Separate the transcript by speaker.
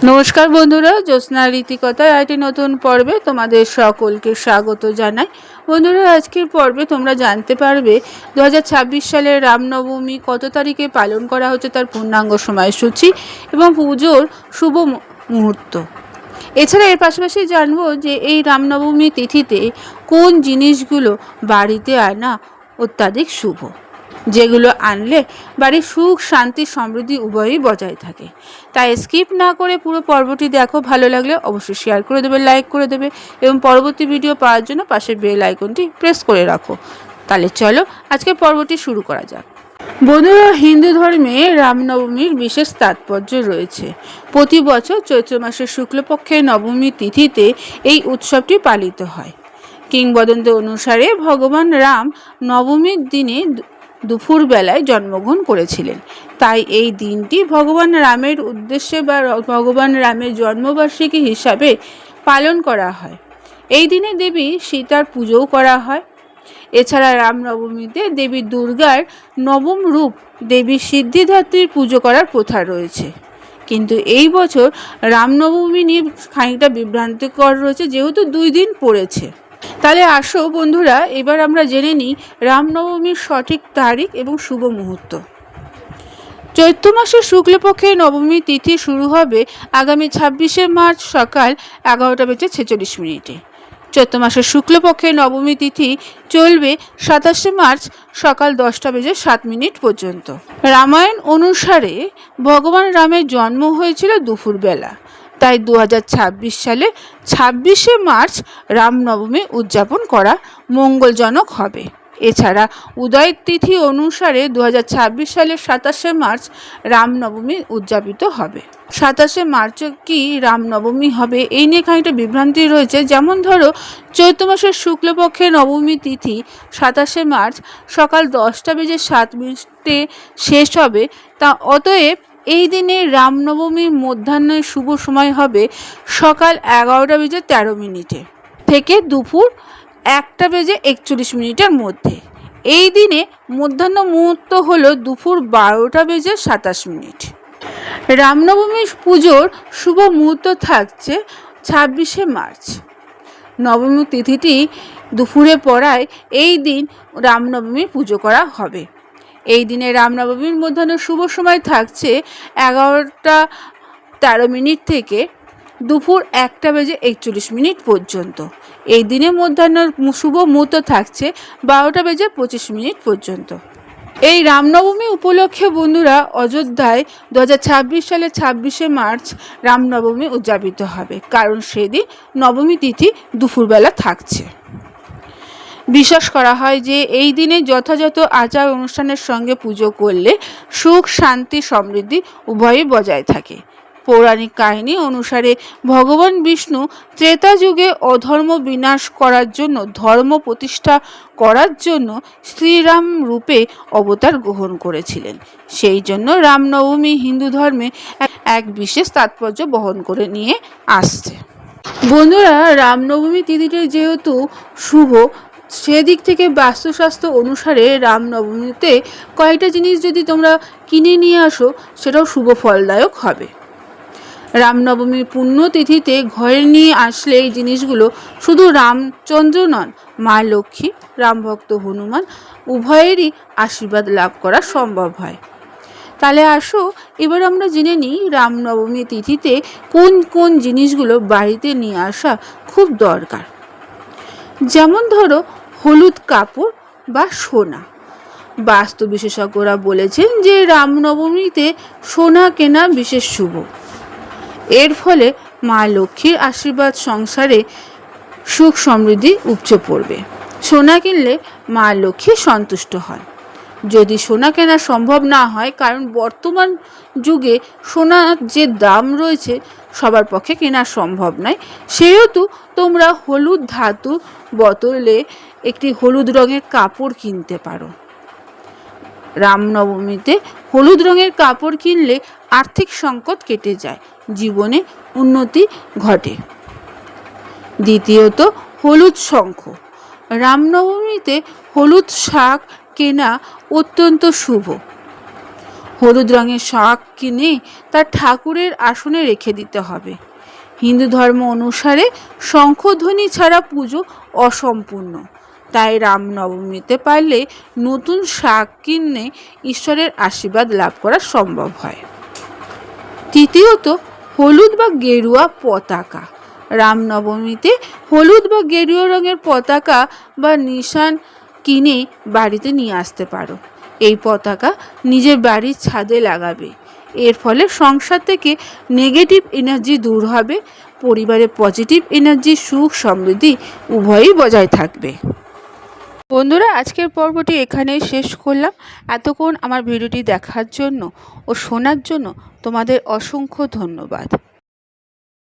Speaker 1: নমস্কার বন্ধুরা, জ্যোৎস্না রীতিকথার একটি নতুন পর্বে তোমাদের সকলকে স্বাগত জানাই। বন্ধুরা, আজকের পর্বে তোমরা জানতে পারবে 2026 সালের রামনবমী কত তারিখে পালন করা হচ্ছে, তার পূর্ণাঙ্গ সময়সূচি এবং পুজোর শুভ মুহূর্ত। এছাড়া এর পাশাপাশি জানবো যে এই রামনবমী তিথিতে কোন জিনিসগুলো বাড়িতে আনা অত্যাধিক শুভ, যেগুলো আনলে বাড়ির সুখ শান্তি সমৃদ্ধি উভয়ই বজায় থাকে। তাই স্কিপ না করে পুরো পর্বটি দেখো। ভালো লাগলে অবশ্যই শেয়ার করে দেবে, লাইক করে দেবে এবং পরবর্তী ভিডিও পাওয়ার জন্য পাশের বেল আইকনটি প্রেস করে রাখো। তাহলে চলো আজকের পর্বটি শুরু করা যাক। বন্ধুরা, হিন্দু ধর্মে রামনবমীর বিশেষ তাৎপর্য রয়েছে। প্রতি বছর চৈত্র মাসের শুক্লপক্ষের নবমী তিথিতে এই উৎসবটি পালিত হয়। কিংবদন্তি অনুসারে ভগবান রাম নবমীর দিনে দুপুরবেলায় জন্মগ্রহণ করেছিলেন। তাই এই দিনটি ভগবান রামের উদ্দেশ্যে বা ভগবান রামের জন্মবার্ষিকী হিসাবে পালন করা হয়। এই দিনে দেবী সীতার পুজোও করা হয়। এছাড়া রামনবমীতে দেবী দুর্গার নবম রূপ দেবী সিদ্ধিদাত্রীর পুজো করার প্রথা রয়েছে। কিন্তু এই বছর রামনবমী নিয়ে খানিকটা বিভ্রান্তিকর রয়েছে, যেহেতু 2 দিন পড়েছে। তাহলে আসো বন্ধুরা, এবার আমরা জেনে নিই রামনবমীর সঠিক তারিখ এবং শুভ মুহূর্ত। চৈত্র মাসের শুক্লপক্ষের নবমী তিথি শুরু হবে আগামী 26শে মার্চ সকাল 11:46। চৈত্র মাসের শুক্লপক্ষের নবমী তিথি চলবে 27শে মার্চ সকাল 10:07 পর্যন্ত। রামায়ণ অনুসারে ভগবান রামের জন্ম হয়েছিল দুপুরবেলা। তাই 2026 সালে 26শে মার্চ রামনবমী উদযাপন করা মঙ্গলজনক হবে। এছাড়া উদয় তিথি অনুসারে 2026 সালের 27শে মার্চ রামনবমী উদযাপিত হবে। 27শে মার্চ কি রামনবমী হবে, এই নিয়ে খানিকটা বিভ্রান্তি রয়েছে। যেমন ধরো, চৈত্র মাসের শুক্লপক্ষের নবমী তিথি 27শে মার্চ সকাল 10:07 শেষ হবে। তা অতএব এই দিনে রামনবমীর মধ্যাহ্নের শুভ সময় হবে সকাল 11:13 থেকে দুপুর 1:41 মধ্যে। এই দিনে মধ্যাহ্ন মুহূর্ত হল দুপুর 12:27। রামনবমী পুজোর শুভ মুহূর্ত থাকছে 26শে মার্চ। নবমী তিথিটি দুপুরে পড়ায় এই দিন রামনবমী পুজো করা হবে। এই দিনে রামনবমীর মধ্যাহ্ন শুভ সময় থাকছে 11:13 থেকে দুপুর 1:41 পর্যন্ত। এই দিনে মধ্যাহ্ন শুভ মুহূর্ত থাকছে 12:25 পর্যন্ত। এই রামনবমী উপলক্ষে বন্ধুরা অযোধ্যায় 2026 সালে 26শে মার্চ রামনবমী উদযাপিত হবে, কারণ সেদিন নবমী তিথি দুপুরবেলা থাকছে। বিশ্বাস করা হয় যে এই দিনে যথাযথ আচার অনুষ্ঠানের সঙ্গে পুজো করলে সুখ শান্তি সমৃদ্ধি উভয়ই বজায় থাকে। পৌরাণিক কাহিনী অনুসারে ভগবান বিষ্ণু ত্রেতা যুগে অধর্ম বিনাশ করার জন্য ধর্ম প্রতিষ্ঠা করার জন্য শ্রীরাম রূপে অবতার গ্রহণ করেছিলেন। সেই জন্য রামনবমী হিন্দু ধর্মে এক বিশেষ তাৎপর্য বহন করে নিয়ে আসছে। বন্ধুরা, রামনবমী তিথিটি যেহেতু শুভ, সেদিক থেকে বাস্তুশাস্ত্র অনুসারে রামনবমীতে কয়েকটা জিনিস যদি তোমরা কিনে নিয়ে আসো, সেটাও শুভ ফলদায়ক হবে। রামনবমীর পুণ্যতিথিতে ঘরে নিয়ে আসলে এই জিনিসগুলো শুধু রামচন্দ্র নন, মা লক্ষ্মী, রামভক্ত হনুমান উভয়েরই আশীর্বাদ লাভ করা সম্ভব হয়। তাহলে আসো এবার আমরা জেনে নিই রামনবমী তিথিতে কোন কোন জিনিসগুলো বাড়িতে নিয়ে আসা খুব দরকার। যেমন ধরো, হলুদ কাপড় বা সোনা। বাস্তু বিশেষজ্ঞরা বলেছেন যে রামনবমীতে সোনা কেনা বিশেষ শুভ। এর ফলে মা লক্ষ্মীর আশীর্বাদ সংসারে সুখ সমৃদ্ধি উপচে পড়বে। সোনা কিনলে মা লক্ষ্মী সন্তুষ্ট হন। যদি সোনা কেনা সম্ভব না হয়, কারণ বর্তমান যুগে সোনার যে দাম রয়েছে সবার পক্ষে কেনা সম্ভব নয়, সেহেতু তোমরা হলুদ ধাতুর বোতলে একটি হলুদ রঙের কাপড় কিনতে পারো। রামনবমীতে হলুদ রঙের কাপড় কিনলে আর্থিক সংকট কেটে যায়, জীবনে উন্নতি ঘটে। দ্বিতীয়ত, হলুদ শঙ্খ। রামনবমীতে হলুদ শাক কেনা অত্যন্ত শুভ। হলুদ রঙের শাক কিনে তার ঠাকুরের আসনে রেখে দিতে হবে। হিন্দু ধর্ম অনুসারে শঙ্খধ্বনি ছাড়া পুজো অসম্পূর্ণ, তাই রামনবমীতে পারলে নতুন শাক কিনে ঈশ্বরের আশীর্বাদ লাভ করা সম্ভব হয়। তৃতীয়ত, হলুদ বা গেরুয়া পতাকা। রামনবমীতে হলুদ বা গেরুয়া রঙের পতাকা বা নিশান কিনে বাড়িতে নিয়ে আসতে পারো। এই পতাকা নিজের বাড়ির ছাদে লাগাবে। এর ফলে সংসার থেকে নেগেটিভ এনার্জি দূর হবে, পরিবারে পজিটিভ এনার্জি, সুখ সমৃদ্ধি উভয়ই বজায় থাকবে। বন্ধুরা, আজকের পর্বটি এখানেই শেষ করলাম। এতক্ষণ আমার ভিডিওটি দেখার জন্য ও শোনার জন্য তোমাদের অসংখ্য ধন্যবাদ।